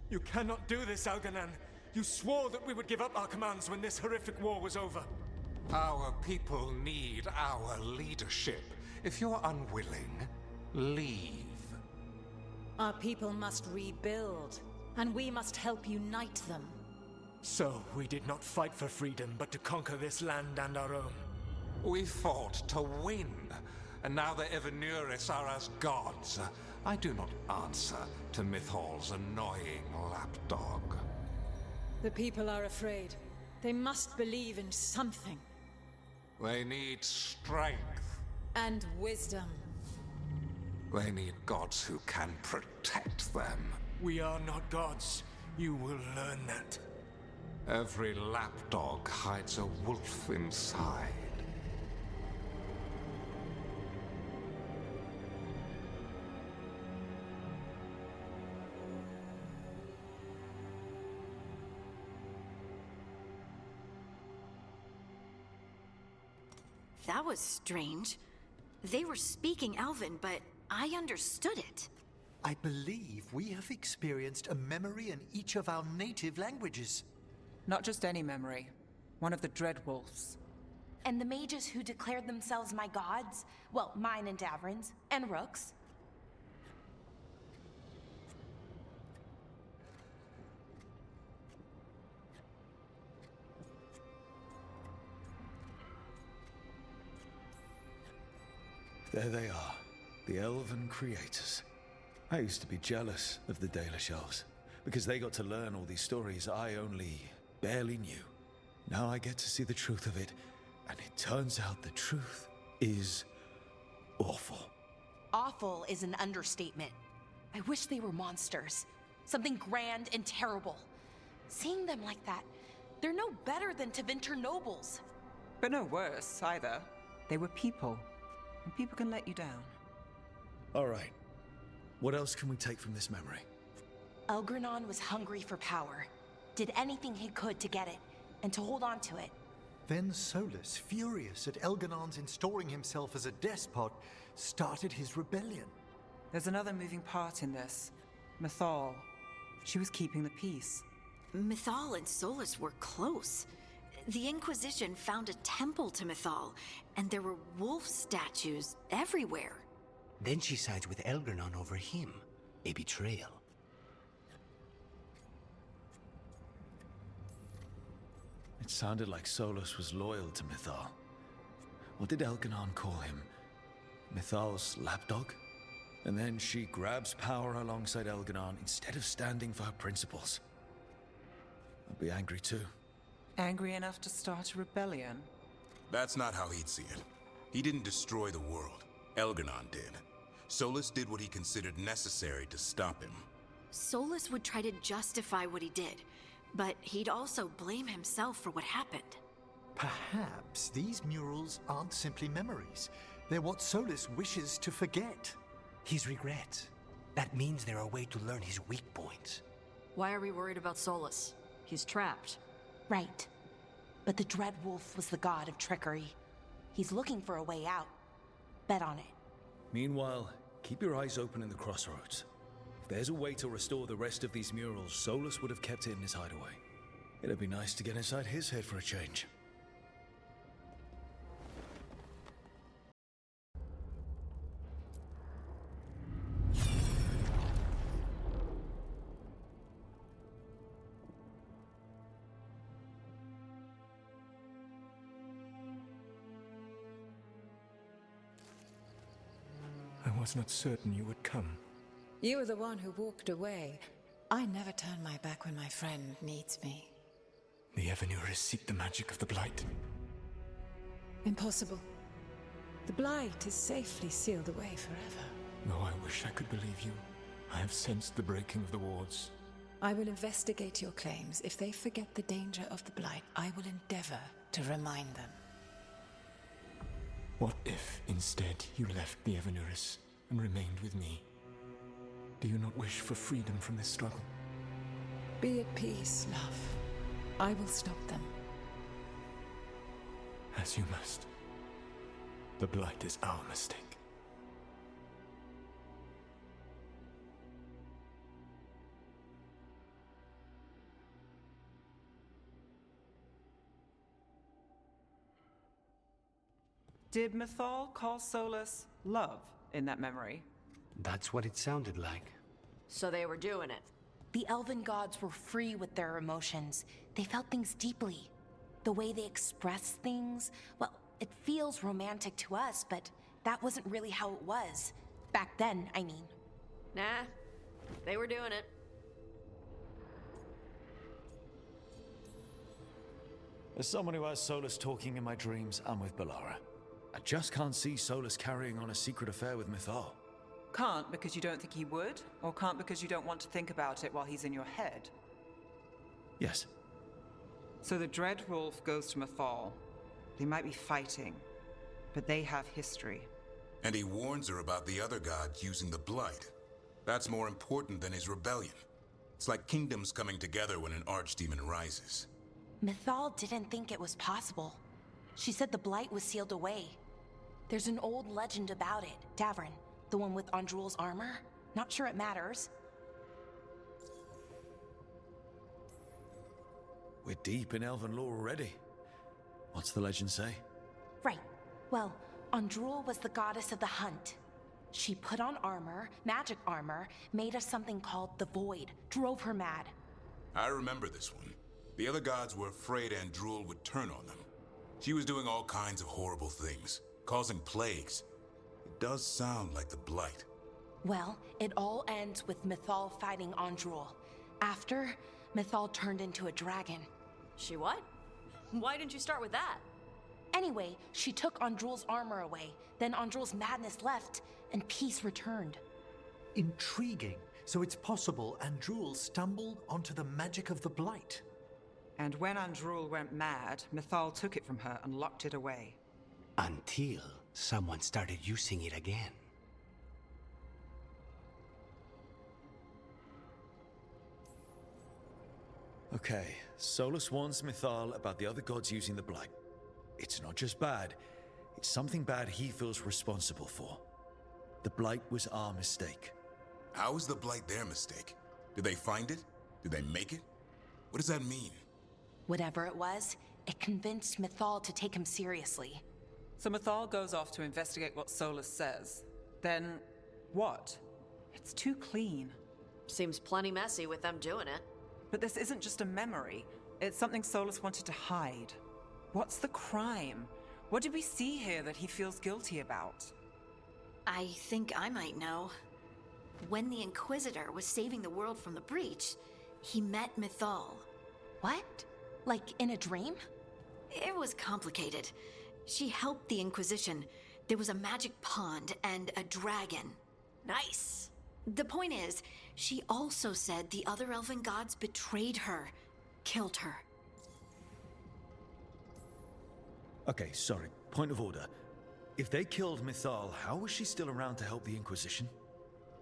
You cannot do this, Algernon. You swore that we would give up our commands when this horrific war was over. Our people need our leadership. If you're unwilling, leave. Our people must rebuild, and we must help unite them. So, we did not fight for freedom, but to conquer this land and our own. We fought to win, and now the Evenuris are as gods. I do not answer to Mythal's annoying lapdog. The people are afraid. They must believe in something. They need strength. And wisdom. They need gods who can protect them. We are not gods. You will learn that. Every lapdog hides a wolf inside. That was strange. They were speaking Elven, but I understood it. I believe we have experienced a memory in each of our native languages. Not just any memory. One of the Dreadwolves. And the mages who declared themselves my gods? Well, mine and Davrin's, and Rook's. There they are, the Elven creators. I used to be jealous of the Dalish elves, because they got to learn all these stories I only barely knew. Now I get to see the truth of it, and it turns out the truth is awful. Awful is an understatement. I wish they were monsters. Something grand and terrible. Seeing them like that, they're no better than Tevinter nobles. But no worse, either. They were people. And people can let you down. All right. What else can we take from this memory? Elgranon was hungry for power. Did anything he could to get it, and to hold on to it. Then Solas, furious at Elganon's installing himself as a despot, started his rebellion. There's another moving part in this. Mythal. She was keeping the peace. Mythal and Solas were close. The Inquisition found a temple to Mythal, and there were wolf statues everywhere. Then she sides with Elgranon over him. A betrayal. It sounded like Solas was loyal to Mythal. What did Elganon call him? Mythal's lapdog? And then she grabs power alongside Elganon instead of standing for her principles. I'd be angry too. Angry enough to start a rebellion? That's not how he'd see it. He didn't destroy the world. Elganon did. Solas did what he considered necessary to stop him. Solas would try to justify what he did, but he'd also blame himself for what happened. Perhaps these murals aren't simply memories. They're what Solas wishes to forget. His regrets. That means they're a way to learn his weak points. Why are we worried about Solas? He's trapped. Right. But the Dreadwolf was the god of trickery. He's looking for a way out. Bet on it. Meanwhile, keep your eyes open in the crossroads. If there's a way to restore the rest of these murals, Solas would have kept it in his hideaway. It'd be nice to get inside his head for a change. I was not certain you would come. You were the one who walked away. I never turn my back when my friend needs me. The Evenuris seek the magic of the Blight. Impossible. The Blight is safely sealed away forever. Though I wish I could believe you. I have sensed the breaking of the wards. I will investigate your claims. If they forget the danger of the Blight, I will endeavor to remind them. What if, instead, you left the Evenuris and remained with me? Do you not wish for freedom from this struggle? Be at peace, love. I will stop them. As you must. The Blight is our mistake. Did Mythal call Solas love in that memory? That's what it sounded like. So they were doing it. The elven gods were free with their emotions. They felt things deeply. The way they expressed things, well, it feels romantic to us, but that wasn't really how it was. Back then, I mean. Nah, they were doing it. As someone who has Solas talking in my dreams, I'm with Balara. I just can't see Solas carrying on a secret affair with Mythal. Can't because you don't think he would? Or can't because you don't want to think about it while he's in your head? Yes. So the Dread Wolf goes to Mythal. They might be fighting, but they have history. And he warns her about the other gods using the Blight. That's more important than his rebellion. It's like kingdoms coming together when an archdemon rises. Mythal didn't think it was possible. She said the Blight was sealed away. There's an old legend about it, Davrin, the one with Andrul's armor. Not sure it matters. We're deep in elven lore already. What's the legend say? Right. Well, Andrul was the goddess of the hunt. She put on armor, magic armor, made us something called the Void, drove her mad. I remember this one. The other gods were afraid Andrul would turn on them. She was doing all kinds of horrible things, causing plagues. It does sound like the Blight. Well, it all ends with Mythal fighting Andrul. After, Mythal turned into a dragon. She what? Why didn't you start with that? Anyway, she took Andrul's armor away. Then Andrul's madness left, and peace returned. Intriguing. So it's possible Andrul stumbled onto the magic of the Blight. And when Andrul went mad, Mythal took it from her and locked it away. Until someone started using it again. Okay, Solas warns Mythal about the other gods using the Blight. It's not just bad, it's something bad he feels responsible for. The Blight was our mistake. How is the Blight their mistake? Did they find it? Did they make it? What does that mean? Whatever it was, it convinced Mythal to take him seriously. So Mythal goes off to investigate what Solas says. Then, what? It's too clean. Seems plenty messy with them doing it. But this isn't just a memory. It's something Solas wanted to hide. What's the crime? What did we see here that he feels guilty about? I think I might know. When the Inquisitor was saving the world from the breach, he met Mythal. What? Like in a dream? It was complicated. She helped the Inquisition. There was a magic pond and a dragon. Nice. The point is, she also said the other elven gods betrayed her, killed her. Okay, sorry. Point of order. If they killed Mythal, how was she still around to help the Inquisition?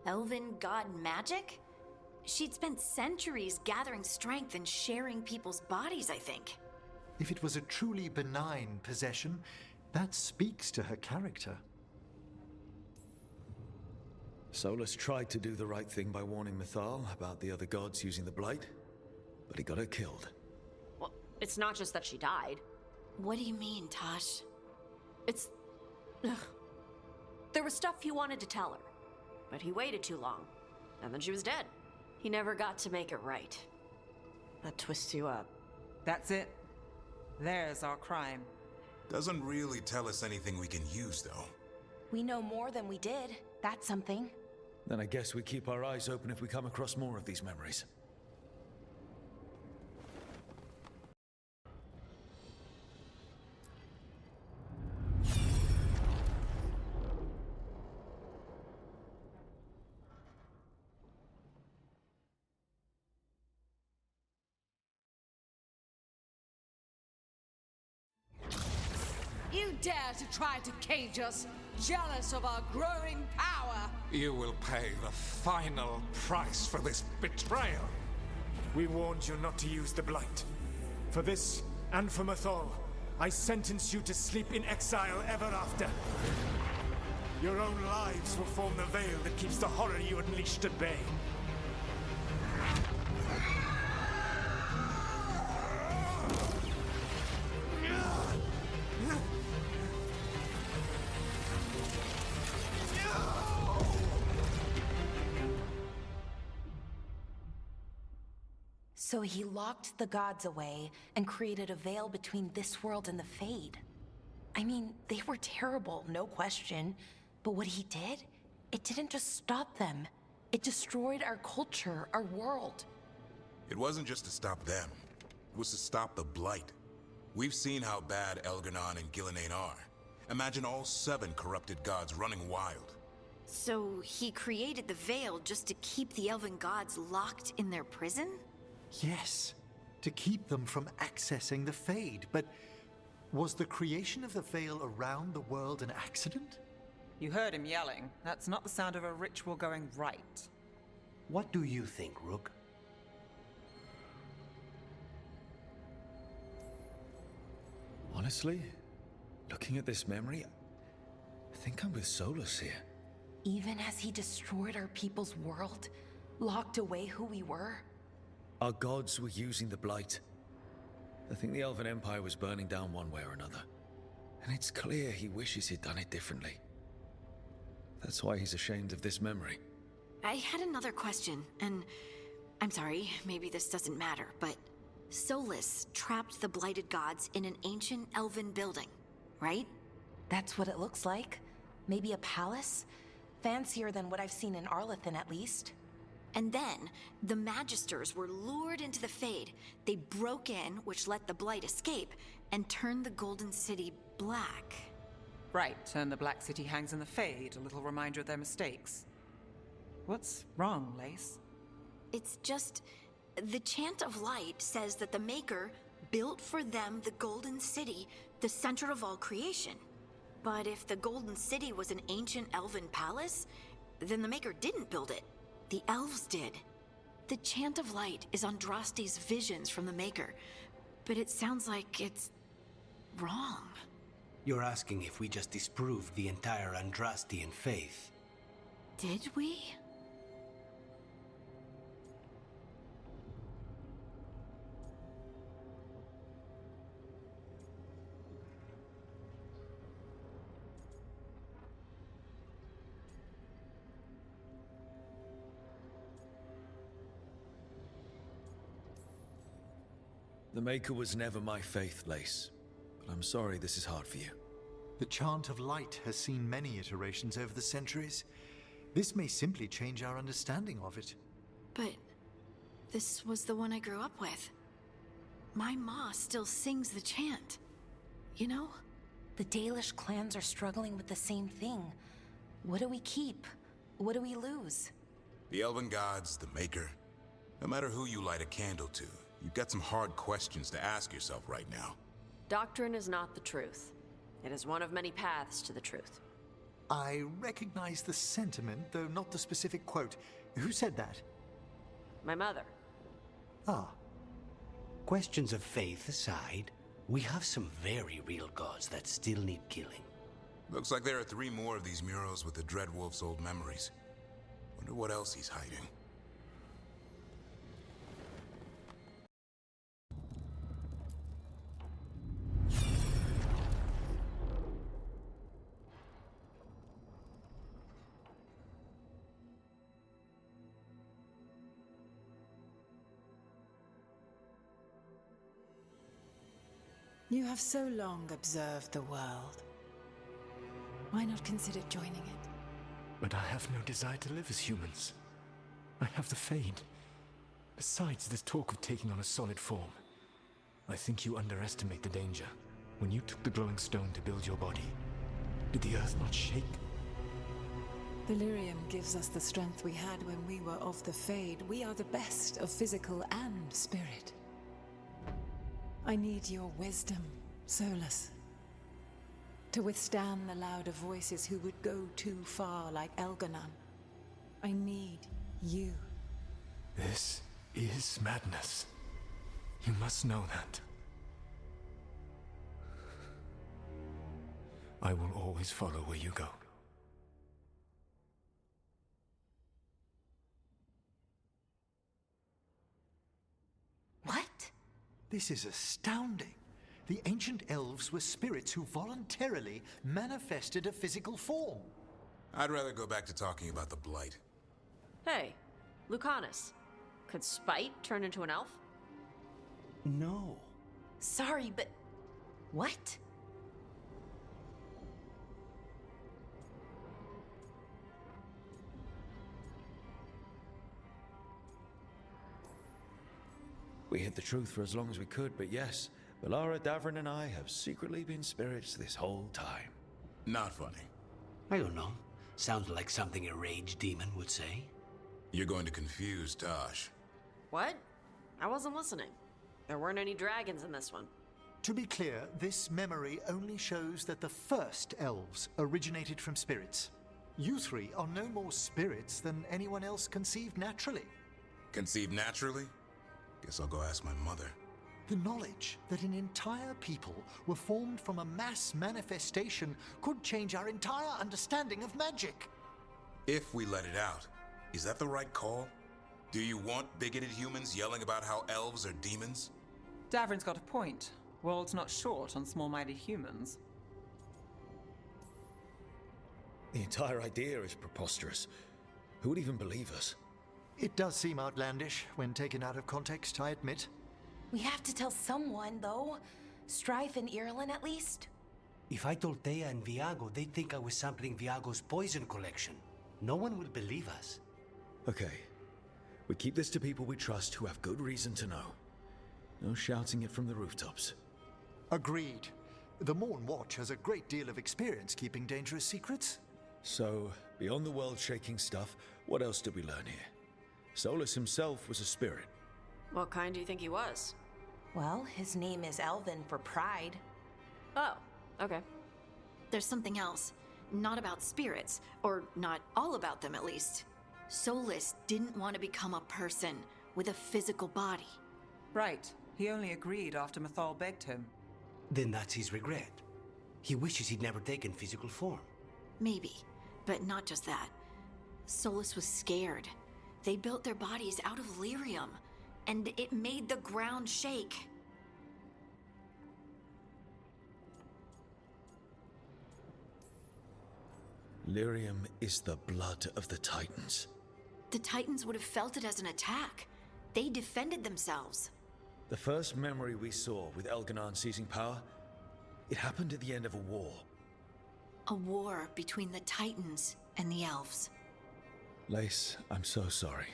Elven god magic? She'd spent centuries gathering strength and sharing people's bodies, I think. If it was a truly benign possession, that speaks to her character. Solas tried to do the right thing by warning Mythal about the other gods using the Blight, but he got her killed. Well, it's not just that she died. What do you mean, Tosh? It's... Ugh. There was stuff he wanted to tell her, but he waited too long, and then she was dead. He never got to make it right. That twists you up. That's it. There's our crime. Doesn't really tell us anything we can use, though. We know more than we did. That's something. Then I guess we keep our eyes open if we come across more of these memories. You dare to try to cage us, jealous of our growing power! You will pay the final price for this betrayal. We warned you not to use the Blight. For this, and for Mythal, I sentence you to sleep in exile ever after. Your own lives will form the veil that keeps the horror you unleashed at bay. So he locked the gods away and created a veil between this world and the Fade. I mean, they were terrible, no question. But what he did, it didn't just stop them. It destroyed our culture, our world. It wasn't just to stop them. It was to stop the Blight. We've seen how bad Elganon and Gillenane are. Imagine all 7 corrupted gods running wild. So he created the Veil just to keep the elven gods locked in their prison? Yes, to keep them from accessing the Fade. But was the creation of the Veil around the world an accident? You heard him yelling. That's not the sound of a ritual going right. What do you think, Rook? Honestly, looking at this memory, I think I'm with Solas here. Even as he destroyed our people's world, locked away who we were? Our gods were using the Blight. I think the Elven Empire was burning down one way or another. And it's clear he wishes he'd done it differently. That's why he's ashamed of this memory. I had another question, and I'm sorry, maybe this doesn't matter, but Solas trapped the blighted gods in an ancient elven building, right? That's what it looks like. Maybe a palace? Fancier than what I've seen in Arlathan, at least. And then, the Magisters were lured into the Fade. They broke in, which let the Blight escape, and turned the Golden City black. Right, and the Black City hangs in the Fade, a little reminder of their mistakes. What's wrong, Lace? It's just... the Chant of Light says that the Maker built for them the Golden City, the center of all creation. But if the Golden City was an ancient elven palace, then the Maker didn't build it. The elves did. The Chant of Light is Andraste's visions from the Maker, but it sounds like it's wrong. You're asking if we just disproved the entire Andrastian faith. Did we? The Maker was never my faith, Lace. But I'm sorry this is hard for you. The Chant of Light has seen many iterations over the centuries. This may simply change our understanding of it. But this was the one I grew up with. My ma still sings the chant. You know? The Dalish clans are struggling with the same thing. What do we keep? What do we lose? The Elven Gods, the Maker. No matter who you light a candle to, you've got some hard questions to ask yourself right now. Doctrine is not the truth. It is one of many paths to the truth. I recognize the sentiment, though not the specific quote. Who said that? My mother. Ah. Questions of faith aside, we have some very real gods that still need killing. Looks like there are 3 more of these murals with the Dreadwolf's old memories. Wonder what else he's hiding. You have so long observed the world. Why not consider joining it? But I have no desire to live as humans. I have the Fade. Besides, this talk of taking on a solid form. I think you underestimate the danger. When you took the glowing stone to build your body, did the earth not shake? Delirium gives us the strength we had when we were of the Fade. We are the best of physical and spirit. I need your wisdom, Solas. To withstand the louder voices who would go too far like Elganon. I need you. This is madness. You must know that. I will always follow where you go. What? This is astounding. The ancient elves were spirits who voluntarily manifested a physical form. I'd rather go back to talking about the Blight. Hey, Lucanus. Could Spite turn into an elf? No. Sorry, but... What? We hid the truth for as long as we could, but yes, Valara, Davrin, and I have secretly been spirits this whole time. Not funny. I don't know. Sounds like something a rage demon would say. You're going to confuse Tosh. What? I wasn't listening. There weren't any dragons in this one. To be clear, this memory only shows that the first elves originated from spirits. You three are no more spirits than anyone else conceived naturally. Conceived naturally? Guess I'll go ask my mother. The knowledge that an entire people were formed from a mass manifestation could change our entire understanding of magic. If we let it out, is that the right call? Do you want bigoted humans yelling about how elves are demons? Davrin's got a point. World's not short on small-minded humans. The entire idea is preposterous. Who would even believe us? It does seem outlandish when taken out of context, I admit. We have to tell someone, though. Strife and Irulan, at least. If I told Thea and Viago, they'd think I was sampling Viago's poison collection. No one will believe us. Okay. We keep this to people we trust who have good reason to know. No shouting it from the rooftops. Agreed. The Morn Watch has a great deal of experience keeping dangerous secrets. So, beyond the world-shaking stuff, what else did we learn here? Solas himself was a spirit. What kind do you think he was? Well, his name is Elven for pride. Oh, okay. There's something else. Not about spirits, or not all about them at least. Solas didn't want to become a person with a physical body. Right. He only agreed after Mythal begged him. Then that's his regret. He wishes he'd never taken physical form. Maybe, but not just that. Solas was scared. They built their bodies out of lyrium, and it made the ground shake. Lyrium is the blood of the Titans. The Titans would have felt it as an attack. They defended themselves. The first memory we saw with Elganon seizing power, it happened at the end of a war. A war between the Titans and the elves. Lace, I'm so sorry.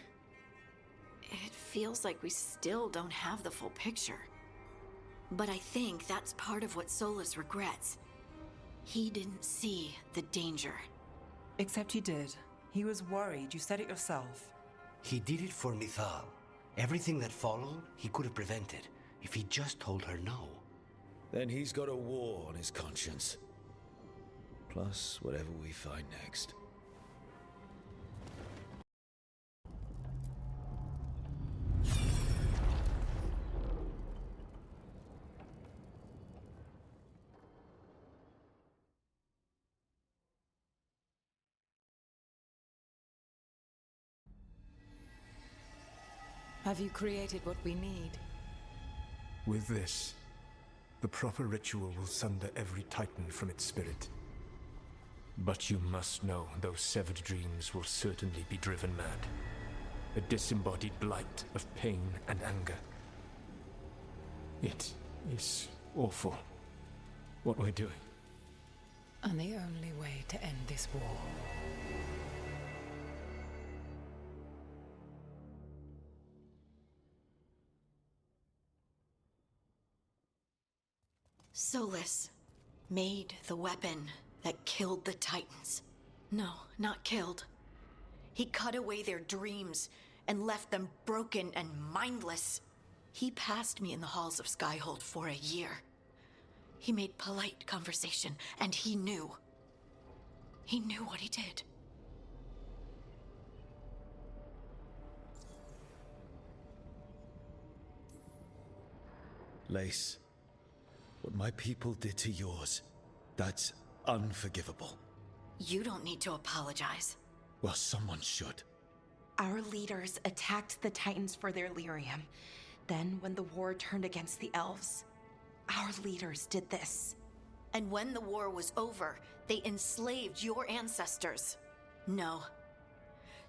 It feels like we still don't have the full picture. But I think that's part of what Solas regrets. He didn't see the danger. Except he did. He was worried. You said it yourself. He did it for Mythal. Everything that followed, he could have prevented if he just told her no. Then he's got a war on his conscience. Plus, whatever we find next. Have you created what we need? With this, the proper ritual will sunder every Titan from its spirit. But you must know those severed dreams will certainly be driven mad. A disembodied blight of pain and anger. It is awful what we're doing. And the only way to end this war. Solas made the weapon that killed the Titans. No, not killed. He cut away their dreams and left them broken and mindless. He passed me in the halls of Skyhold for a year. He made polite conversation, and he knew. He knew what he did. Lace, what my people did to yours, that's unforgivable. You don't need to apologize. Well, someone should. Our leaders attacked the Titans for their lyrium. Then, when the war turned against the elves, our leaders did this. And when the war was over, they enslaved your ancestors. No.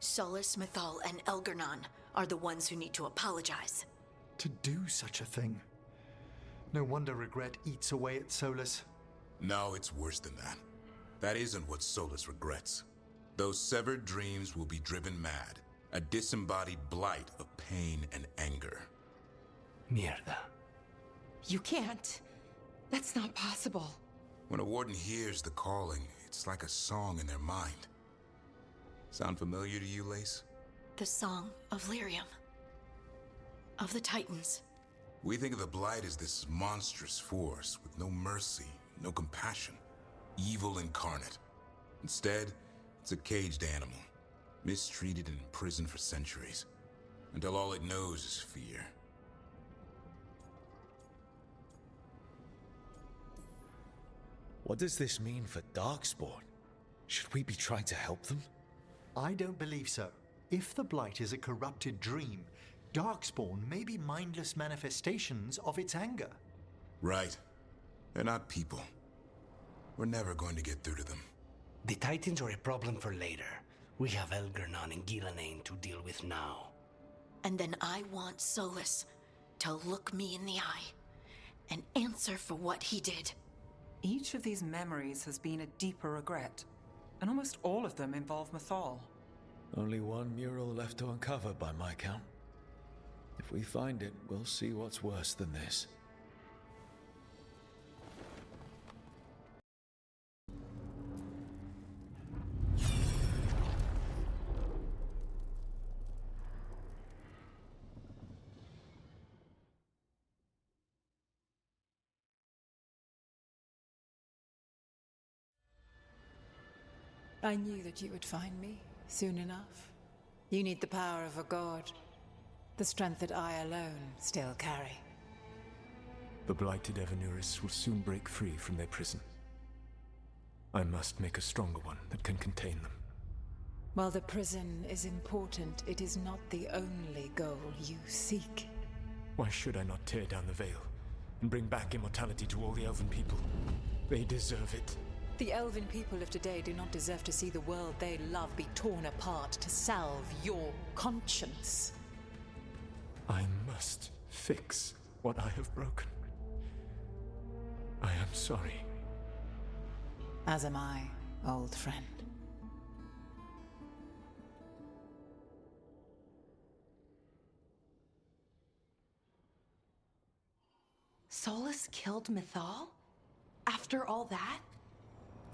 Solas, Mythal, and Elgarnon are the ones who need to apologize. To do such a thing, No wonder regret eats away at Solas. No, it's worse than that. That isn't what Solas regrets. Those severed dreams will be driven mad. A disembodied blight of pain and anger. Mierda. You can't. That's not possible. When a warden hears the calling, it's like a song in their mind. Sound familiar to you, Lace? The song of Lyrium. Of the Titans. We think of the Blight as this monstrous force with no mercy, no compassion. Evil incarnate. Instead, it's a caged animal. Mistreated and imprisoned for centuries. Until all it knows is fear. What does this mean for Darkspawn? Should we be trying to help them? I don't believe so. If the Blight is a corrupted dream, Darkspawn may be mindless manifestations of its anger. Right. They're not people. We're never going to get through to them. The Titans are a problem for later. We have Elgernon and Gillenane to deal with now. And then I want Solas to look me in the eye and answer for what he did. Each of these memories has been a deeper regret, and almost all of them involve Mythal. Only one mural left to uncover by my count. If we find it, we'll see what's worse than this. I knew that you would find me soon enough. You need the power of a god, the strength that I alone still carry. The blighted Evanuris will soon break free from their prison. I must make a stronger one that can contain them. While the prison is important, it is not the only goal you seek. Why should I not tear down the veil and bring back immortality to all the Elven people? They deserve it. The Elven people of today do not deserve to see the world they love be torn apart to salve your conscience. I must fix what I have broken. I am sorry. As am I, old friend. Solas killed Mythal? After all that?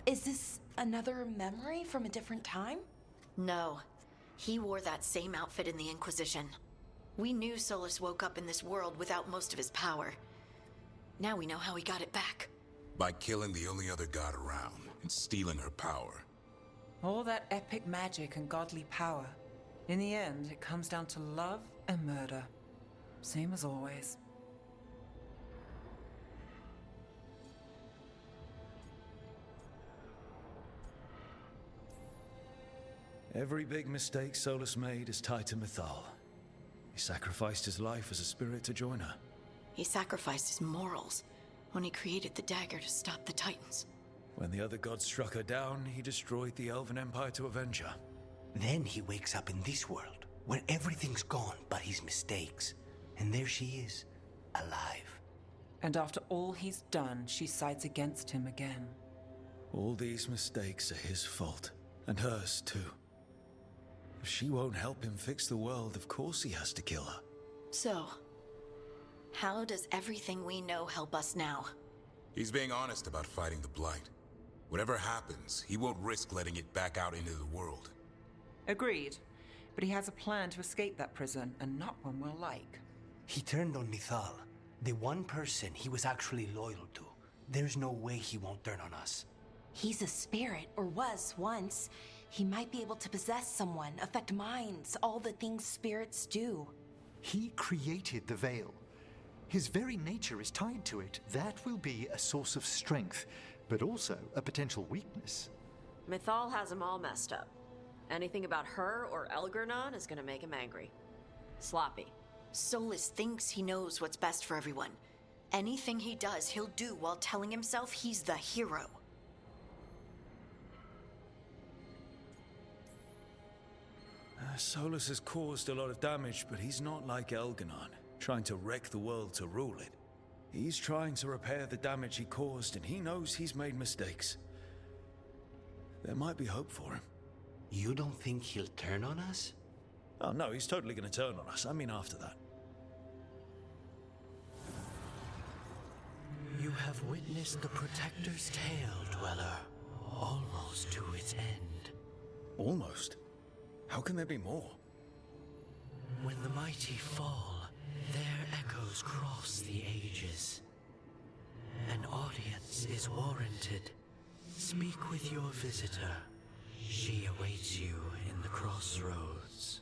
Is this another memory from a different time? No. He wore that same outfit in the Inquisition. We knew Solas woke up in this world without most of his power. Now we know how he got it back. By killing the only other god around and stealing her power. All that epic magic and godly power. In the end, it comes down to love and murder. Same as always. Every big mistake Solas made is tied to Mythal. He sacrificed his life as a spirit to join her. He sacrificed his morals when he created the dagger to stop the Titans. When the other gods struck her down, he destroyed the Elven Empire to avenge her. Then he wakes up in this world, where everything's gone but his mistakes. And there she is, alive. And after all he's done, she sides against him again. All these mistakes are his fault, and hers too. If she won't help him fix the world, of course he has to kill her. So, how does everything we know help us now? He's being honest about fighting the Blight. Whatever happens, he won't risk letting it back out into the world. Agreed. But he has a plan to escape that prison, and not one we'll like. He turned on Mythal, the one person he was actually loyal to. There's no way he won't turn on us. He's a spirit, or was once. He might be able to possess someone, affect minds, all the things spirits do. He created the veil. His very nature is tied to it. That will be a source of strength, but also a potential weakness. Mythal has him all messed up. Anything about her or Elgernon is gonna make him angry. Sloppy. Solas thinks he knows what's best for everyone. Anything he does, he'll do while telling himself he's the hero. Solas has caused a lot of damage, but he's not like Elgernon, trying to wreck the world to rule it. He's trying to repair the damage he caused, and he knows he's made mistakes. There might be hope for him. You don't think he'll turn on us? Oh no, he's totally gonna turn on us. I mean after that. You have witnessed the Protector's tale, Dweller, almost to its end. Almost? How can there be more? When the mighty fall, their echoes cross the ages. An audience is warranted. Speak with your visitor. She awaits you in the crossroads.